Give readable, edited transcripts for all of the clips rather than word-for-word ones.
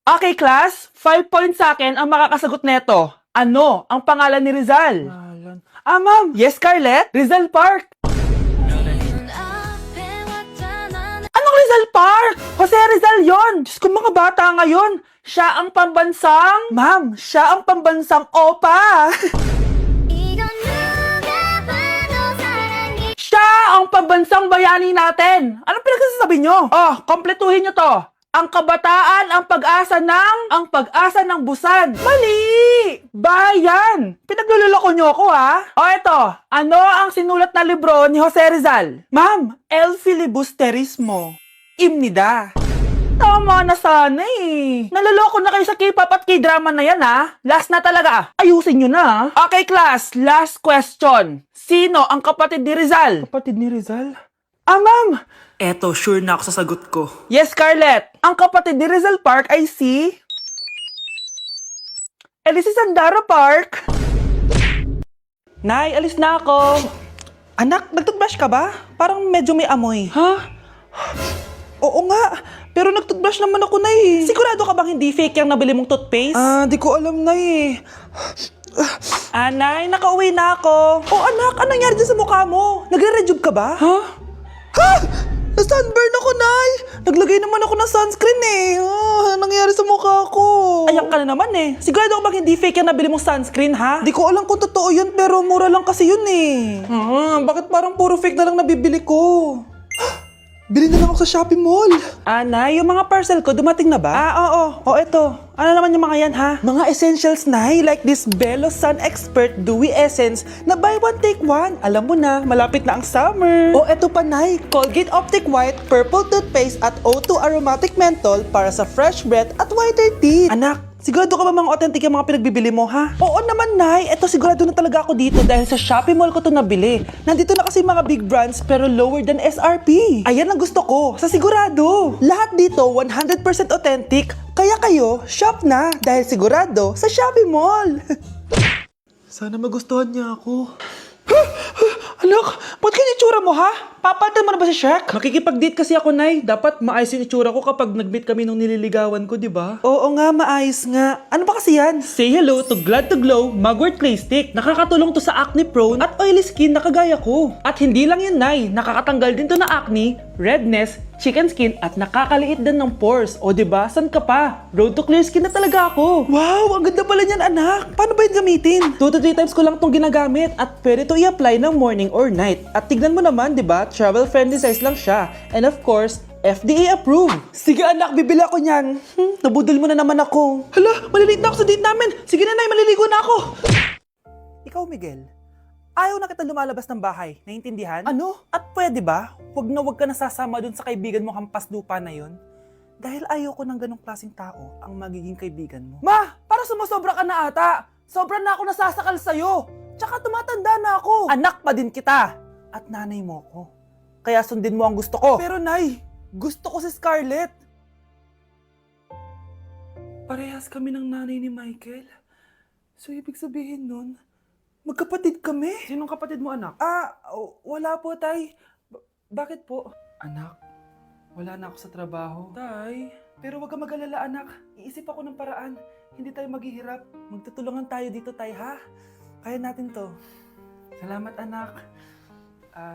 Okay, class. 5 points sa akin ang makakasagot neto. Ano ang pangalan ni Rizal? Ma'am. Yes, Scarlett? Rizal Park. Anong Rizal Park? Jose Rizal yon. Diyos ko, mga bata ngayon. Siya ang pambansang... Ma'am, siya ang pambansang opa. Siya ang pambansang bayani natin. Anong pinagsasabi nyo? Oh, kompletuhin nyo to. Ang kabataan, ang pag-asa ng busan. Mali! Bayan! Pinagluloko nyo ako, ha? O eto, ano ang sinulat na libro ni Jose Rizal? Ma'am, El Filibusterismo. Imnida. Tama na sana eh. Naloloko na kayo sa K-pop at K-drama na yan, ha? Last na talaga. Ayusin nyo na. Okay, class. Last question. Sino ang kapatid ni Rizal? Kapatid ni Rizal? Ma'am. Eto, sure na ako sa sagot ko. Yes, Scarlett. Ang kapatid ni Rizal Park ay si... si Sandara Park. Nay, alis na ako. Anak, nagtoothbrush ka ba? Parang medyo may amoy. Ha? Oo nga. Pero nagtoothbrush naman ako, Nay. Sigurado ka bang hindi fake yung nabili mong toothpaste? Di ko alam, Nay. Nay, nakauwi na ako. Oh, anak, anong nangyari dyan sa mukha mo? Nagre-rejuve ka ba? Ha? Na-sunburn ako, Nay! Naglagay naman ako ng sunscreen eh. Anong nangyari sa mukha ko? Ayan ka na naman eh. Sigurado ka bang hindi fake yung nabili mong sunscreen, ha? Di ko alam kung totoo yun, pero mura lang kasi yun eh. Bakit parang puro fake na lang nabibili ko? Bili na lang ako sa Shopee Mall. Nay, yung mga parcel ko, dumating na ba? Oo. O, eto. Ano naman yung mga yan, ha? Mga essentials, Nay, like this Belo Sun Expert Dewy Essence na buy one, take one. Alam mo na, malapit na ang summer. O, eto pa, Nay. Colgate Optic White Purple Toothpaste at O2 Aromatic Menthol para sa fresh breath at whiter teeth. Anak, sigurado ka ba mga authentic yung mga pinagbibili mo, ha? Oo naman, Nay. Eto, sigurado na talaga ako dito dahil sa Shopee Mall ko to nabili. Nandito na kasi mga big brands pero lower than SRP. Ayan ang gusto ko, sa sigurado. Lahat dito 100% authentic. Kaya kayo, shop na dahil sigurado sa Shopee Mall. Sana magustuhan niya ako. Anak, ba't kaya itsura mo, ha? Papalitan mo na ba si Shrek? Makikipag-date kasi ako, Nay. Dapat maayos yung itsura ko kapag nag-meet kami nung nililigawan ko, di ba? Oo nga, maayos nga. Ano ba kasi yan? Say hello to Glad to Glow Mugwort Clay Stick. Nakakatulong to sa acne-prone at oily skin na kagaya ko. At hindi lang yun, Nay. Nakakatanggal din to ng acne, redness, chicken skin at nakakaliit din ng pores. O di ba? San ka pa? Road to clear skin na talaga ako. Wow, ang ganda pala niyan, anak. Paano ba yun gamitin? 2 to 3 times ko lang tong ginagamit at pwede to i-apply ng morning or night. At tignan mo naman, di ba? Travel friendly size lang siya. And of course, FDA approved. Sige anak, bibili ako niyan. Nabudol mo na naman ako. Hala, malilate na ako sa date namin. Sige na, Nay, maliligo na ako. Ikaw, Miguel. Ayaw na kita lumalabas ng bahay. Naiintindihan? Ano? At pwede ba? Huwag ka nasasama dun sa kaibigan mo hampas lupa na yon. Dahil ayaw ko ng ganong klaseng tao ang magiging kaibigan mo. Ma! Para sumusobra ka na ata! Sobra na ako nasasakal sa'yo! Tsaka tumatanda na ako! Anak pa din kita! At nanay mo ko. Kaya sundin mo ang gusto ko. Pero Nay, gusto ko si Scarlett. Parehas kami ng nanay ni Michael. So ibig sabihin nun, magkapatid kami? Sinong kapatid mo, anak? Wala po, Tay. Bakit po? Anak, wala na ako sa trabaho. Tay, pero wag ka mag-alala, anak. Iisip ako ng paraan. Hindi tayo maghihirap. Magtutulungan tayo dito, Tay, ha? Kaya natin to. Salamat, anak.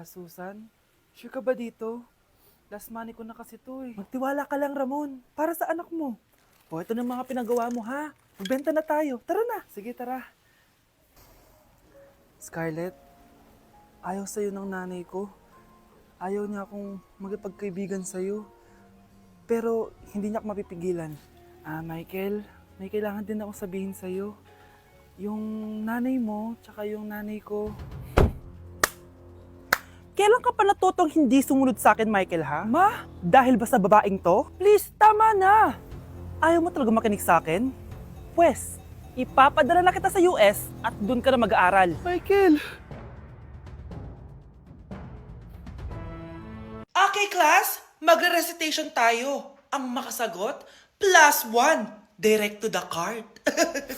Susan, sure ka ba dito? Last money ko na kasi to eh. Magtiwala ka lang, Ramon. Para sa anak mo. O, ito na mga pinagawa mo, ha? Magbenta na tayo. Tara na. Sige, tara. Scarlett, ayaw sa'yo ng nanay ko. Ayaw niya akong magipagkaibigan sa'yo. Pero hindi niya ako mapipigilan. Michael, may kailangan din akong sabihin sa'yo. Yung nanay mo, tsaka yung nanay ko. Kailan ka pa natutong hindi sumunod sa akin, Michael, ha? Ma, dahil ba sa babaeng to? Please, tama na! Ayaw mo talaga makinig sa akin? Pwes, ipapadala na kita sa US at doon ka na mag-aaral. Michael! Okay, class, magre-recitation tayo. Ang makasagot, +1. Direct to the card.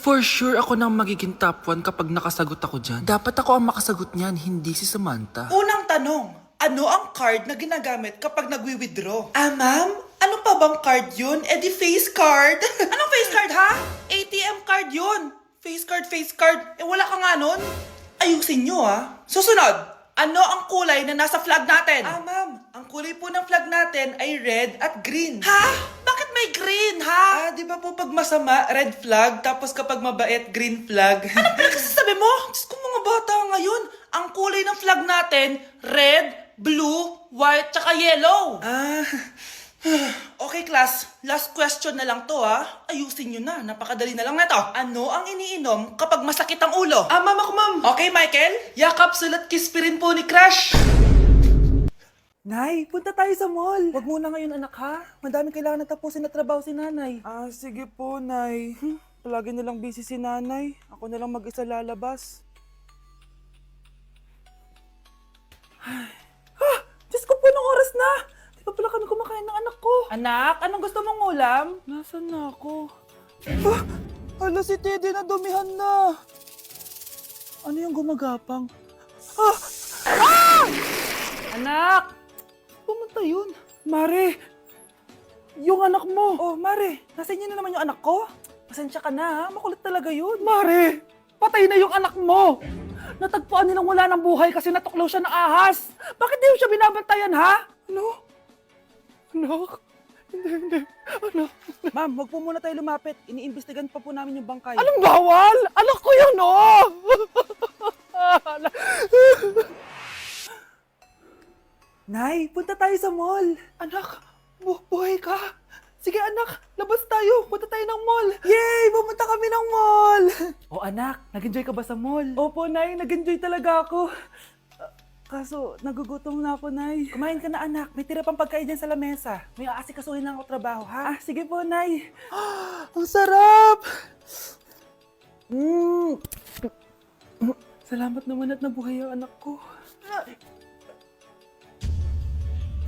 For sure ako nang magiging top 1 kapag nakasagot ako dyan. Dapat ako ang makasagot niyan, hindi si Samantha. Unang tanong, ano ang card na ginagamit kapag nagwi-withdraw? Ma'am, ano pa bang card yun? Di face card. Anong ha? ATM card yun. Face card. Eh wala ka nga nun? Ayusin nyo ha. Susunod, ano ang kulay na nasa flag natin? Ma'am, ang kulay po ng flag natin ay red at green. Ha? Bakit may green, ha? Di ba po pag masama, red flag, tapos kapag mabait, green flag? Ano pinagsasabi mo? Diyos ko mga bata ngayon, ang kulay ng flag natin, red, blue, white, tsaka yellow. Okay class, last question na lang to ha. Ayusin nyo na, napakadali na lang na to. Ano ang iniinom kapag masakit ang ulo? Ma'am ako ma'am. Okay Michael, yakap, sulat, kiss pa rin po ni Crush. Nay, punta tayo sa mall. Wag muna ngayon anak ha. Madami kailangan na tapusin na trabaho si nanay. Sige po nay. Palagi nilang busy si nanay. Ako na lang mag-isa lalabas. Diyos ko po, nung oras na. Di pa pala kami kumakain ng anak ko. Anak, anong gusto mong ulam? Nasaan na ako? Hala si Teddy, nadumihan na. Ano yung gumagapang? Anak! Pumunta yun. Mare! Yung anak mo! Oh, Mare! Nasa inyo na naman yung anak ko? Pasensya ka na ha, makulit talaga yun. Mare! Patay na yung anak mo! Natagpuan nilang wala ng buhay kasi natuklaw siya ng ahas! Bakit di mo siya binabantayan ha? Ano? Anak? Hindi. Anak? Ma'am, wag po muna tayo lumapit. Iniimbestigan pa po namin yung bangkay. Anong bawal? Anak ko yun oh! Nay, punta tayo sa mall. Anak, buhay ka. Sige anak, labas tayo. Punta tayo ng mall. Yay! Pumunta kami ng mall. Oh anak, nag-enjoy ka ba sa mall? Opo, Nay. Nag-enjoy talaga ako. Kaso, nagugutom na ako, Nay. Kumain ka na anak. May tira pang pagkain dyan sa lamesa. May aasikasuhin na ako trabaho, ha? Sige po, Nay. Ang sarap! Salamat naman at nabuhay ang anak ko.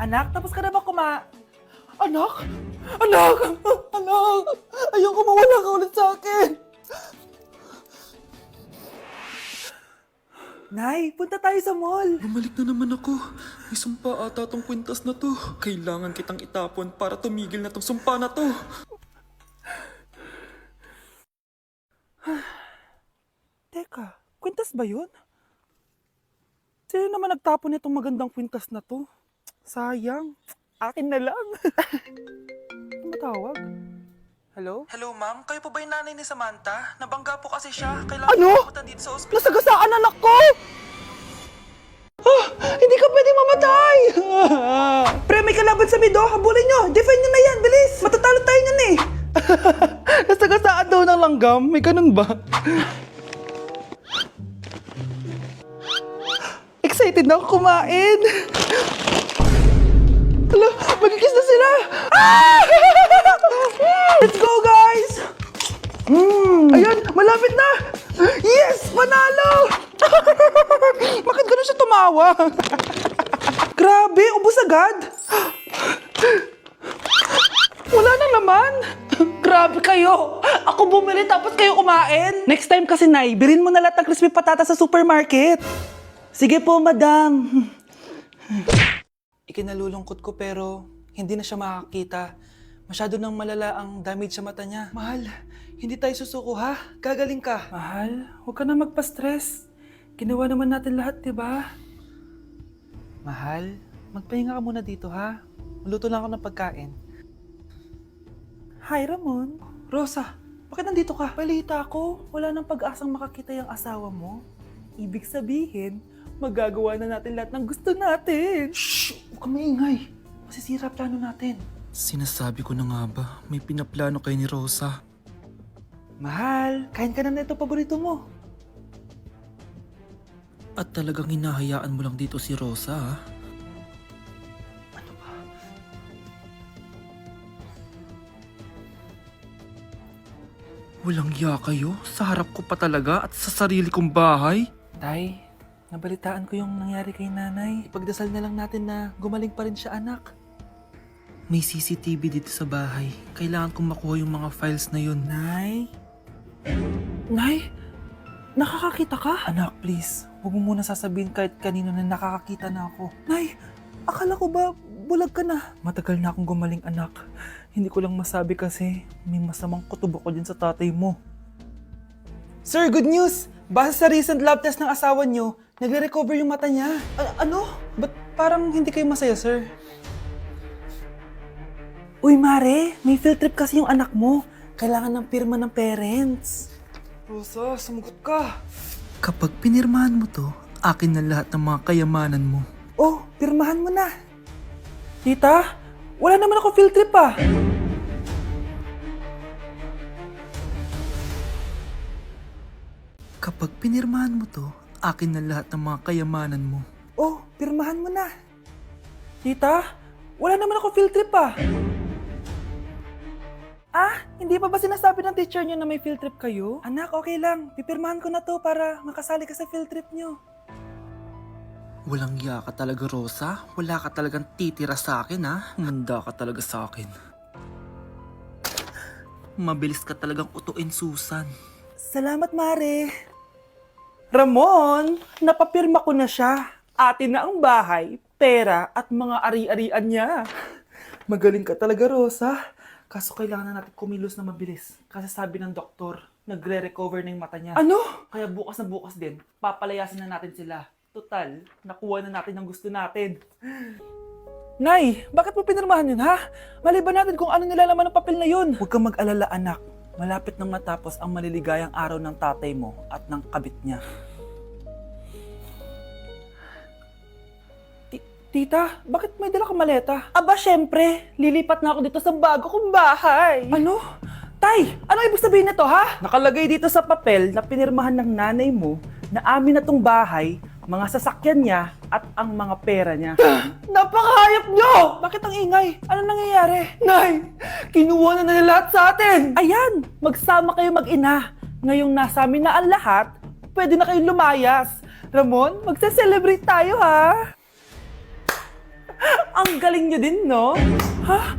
Anak, tapos ka na ba Anak! Ayoko mawala ka ulit sa akin! Nay, punta tayo sa mall! Bumalik na naman ako. May sumpa ata tong kwintas na to. Kailangan kitang itapon para tumigil na tong sumpa na to. Teka, kwintas ba yun? Sino naman nagtapon itong magandang kwintas na to? Sayang. Akin na lang. Matawag? Hello? Hello, ma'am. Kayo po ba yung nanay ni Samantha? Nabangga po kasi siya. Kailangan pumunta dito sa ospital. Nasagasaan anak ko! Hindi ka pwede mamatay! Pre, may kalaban sa mido. Habulin nyo. Defend nyo na yan. Bilis. Matatalo tayo nyan eh. Nasagasaan daw ng langgam. May ganun ba? Excited na ako kumain. Hala, magkikis na sila! Let's go, guys! Ayan, malapit na! Yes! Panalo! Bakit ganun siya tumawa? Grabe, ubos agad! Wala na naman! Grabe kayo! Ako bumili tapos kayo kumain! Next time kasi, Nay, bilhin mo na lahat ng crispy patata sa supermarket! Sige po, madam! Ikinalulungkot ko pero hindi na siya makakita. Masyado nang malala ang damage sa mata niya. Mahal, hindi tayo susuko ha? Gagaling ka. Mahal, huwag ka na magpa-stress. Ginawa naman natin lahat, diba? Mahal, magpahinga ka muna dito ha? Maluto lang ako ng pagkain. Hi, Ramon. Rosa, bakit nandito ka? Balita ko, wala nang pag-asang makakita yung asawa mo. Ibig sabihin, magagawa na natin lahat ng gusto natin. Shhh! Huwag kang maingay. Masisira plano natin. Sinasabi ko na nga ba, may pinaplano kay ni Rosa. Mahal, kain ka na ito paborito mo. At talagang hinahayaan mo lang dito si Rosa, ha? Ano ba? Walang ya kayo? Sa harap ko pa talaga at sa sarili kong bahay? Tay, nabalitaan ko yung nangyari kay nanay. Ipagdasal na lang natin na gumaling pa rin siya, anak. May CCTV dito sa bahay. Kailangan kong makuha yung mga files na yun. Nay? Nay? Nakakakita ka? Anak, please. Huwag mo muna sasabihin kahit kanino na nakakakita na ako. Nay, akala ko ba bulag ka na? Matagal na akong gumaling, anak. Hindi ko lang masabi kasi may masamang kutob ako dyan sa tatay mo. Sir, good news! Base sa recent lab test ng asawa nyo, nagre-recover yung mata niya. Ano? Ba't parang hindi kayo masaya, sir? Uy, Mare, may field trip kasi yung anak mo. Kailangan ng pirma ng parents. Rosa, sumagot ka. Kapag pinirmahan mo to, akin na lahat ng mga kayamanan mo. Oh, pirmahan mo na. Tita, wala naman ako field trip ah. Kapag pinirmahan mo to, akin na lahat ng mga kayamanan mo. Oh, pirmahan mo na. Tita, wala naman ako field trip ah. Ah, hindi pa ba sinasabi ng teacher niyo na may field trip kayo? Anak, okay lang. Pipirmahan ko na to para makasali ka sa field trip niyo. Walang iya ka talaga, Rosa. Wala ka talagang titira sa akin, ha? Manda ka talaga sa akin. Mabilis ka talagang utuin, Susan. Salamat, Mare. Ramon, napapirma ko na siya. Atin na ang bahay, pera at mga ari-arian niya. Magaling ka talaga, Rosa. Kaso kailangan na natin kumilos na mabilis. Kasi sabi ng doktor, nagre-recover na yung mata niya. Ano? Kaya bukas na bukas din, papalayasin na natin sila. Total, nakuha na natin ang gusto natin. Nay, bakit mo pinirmahan yun, ha? Maliban natin kung ano nilalaman ng papel na yun. Huwag kang mag-alala, anak. Malapit nang matapos ang maliligayang araw ng tatay mo at ng kabit niya. Tita, bakit may dala kang maleta? Aba, syempre. Lilipat na ako dito sa bago kong bahay. Ano? Tay, ano ibig sabihin nito, ha? Nakalagay dito sa papel na pinirmahan ng nanay mo na amin na tong bahay, mga sasakyan niya at ang mga pera niya. Napakahayop nyo! Bakit ang ingay? Ano nangyayari? Nay, kinuha na nila lahat sa atin! Ayan, magsama kayo mag-ina. Ngayong nasa amin na ang lahat, pwede na kayong lumayas. Ramon, magse-celebrate tayo, ha? Ang galing nyo din, no? Ha?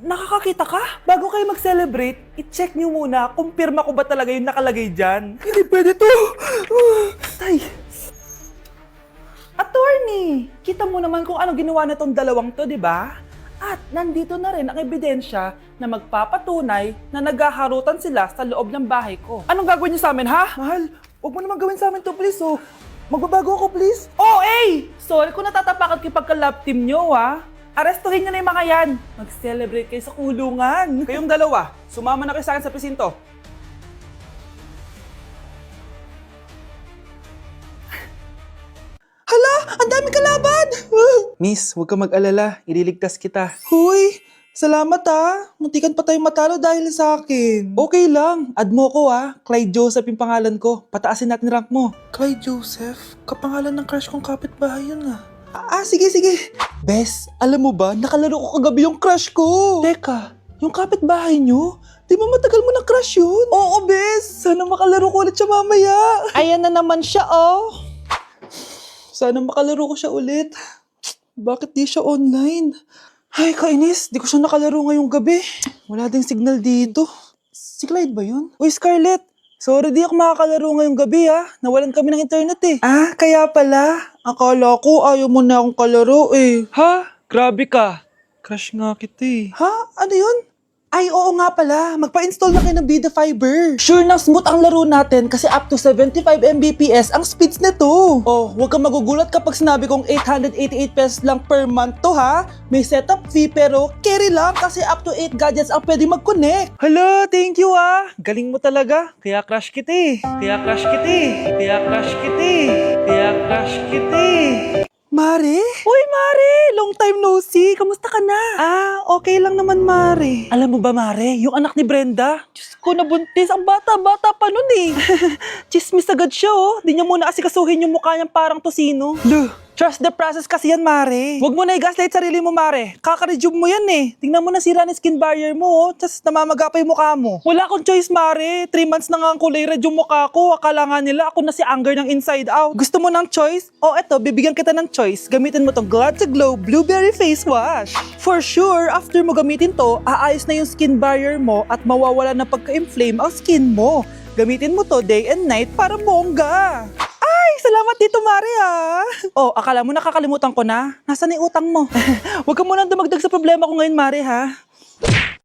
Nakakakita ka? Bago kayo mag-celebrate, i-check nyo muna kung pirma ko ba talaga yung nakalagay dyan. Hindi pwede to! Tay! Attorney! Kita mo naman kung ano ginawa na tong dalawang to, di ba? At nandito na rin ang ebidensya na magpapatunay na naghaharutan sila sa loob ng bahay ko. Anong gagawin niyo sa amin, ha? Mahal, huwag mo naman gawin sa amin to, please, oh. Magbabago ako, please. Oh, eh! Sorry kung natatapakan kayo pagka-love team nyo, ha? Arestuhin nyo na yung mga yan. Mag-celebrate kayo sa kulungan. Kayong dalawa, sumama na kayo sa akin sa presinto. Hala! Ang dami kalaban! Miss, huwag ka mag-alala. Ililigtas kita. Huy! Salamat ha. Muntikan pa tayong matalo dahil sa akin. Okay lang. Add mo ko ha. Clyde Joseph yung pangalan ko. Pataasin natin rank mo. Clyde Joseph? Kapangalan ng crush kong kapitbahay yun ah. Sige. Bes, alam mo ba, nakalaro ko kagabi yung crush ko. Teka, yung kapitbahay nyo? Di ba matagal mo na crush yun? Oo, Bes. Sana makalaro ko ulit siya mamaya. Ayan na naman siya, oh. Sana makalaro ko siya ulit. Bakit di siya online? Ay, kainis. Di ko siya nakalaro ngayong gabi. Wala ding signal dito. Si Clyde ba yun? Uy, Scarlett. Sorry, di ako makakalaro ngayong gabi ha. Nawalan kami ng internet eh. Ah, kaya pala. Akala ko ayaw mo na akong kalaro eh. Ha? Grabe ka. Crush nga kita eh. Ha? Ano yun? Ay, oo nga pala. Magpa-install na kayo ng Vida Fiber. Sure na smooth ang laro natin kasi up to 75 Mbps ang speeds nito. Oh, huwag kang magugulat kapag sinabi kong 888 pesos lang per month to ha. May setup fee pero carry lang kasi up to 8 gadgets ang pwede mag-connect. Hala, thank you ah. Galing mo talaga. Kaya crush kita eh. Kaya crush kita eh. Kaya crush kita eh. Kaya crush kita eh. Mare? Uy, Mare! Long time no see. Kamusta ka na? Okay lang naman, Mare. Alam mo ba, Mare? Yung anak ni Brenda, Diyos ko, nabuntis. Ang bata-bata pa nun eh. Chismis agad siya, oh. Di niya muna asikasuhin yung mukha niyang parang tosino. Luh! Trust the process kasi yan, Mare. Huwag mo na i-gaslight sarili mo, Mare. Kaka-rejuve mo yan eh. Tingnan mo na sira ng skin barrier mo, oh. Tapos namamaga pa yung mukha mo. Wala akong choice, Mare. 3 months na nga ang kulay red yung mukha ko. Akala nga nila ako na si Anger ng inside out. Gusto mo ng choice? Oh, eto, bibigyan kita ng choice. Gamitin mo tong Glad to Glow Blueberry Face Wash. For sure, after mo gamitin to, aayos na yung skin barrier mo at mawawala na pagka-inflame ang skin mo. Gamitin mo to day and night para bongga. Ay, salamat dito, Mare, ha. Oh, akala mo nakakalimutan ko na? Nasaan yung utang mo? Huwag ka muna dumagdag sa problema ko ngayon, Mare, ha.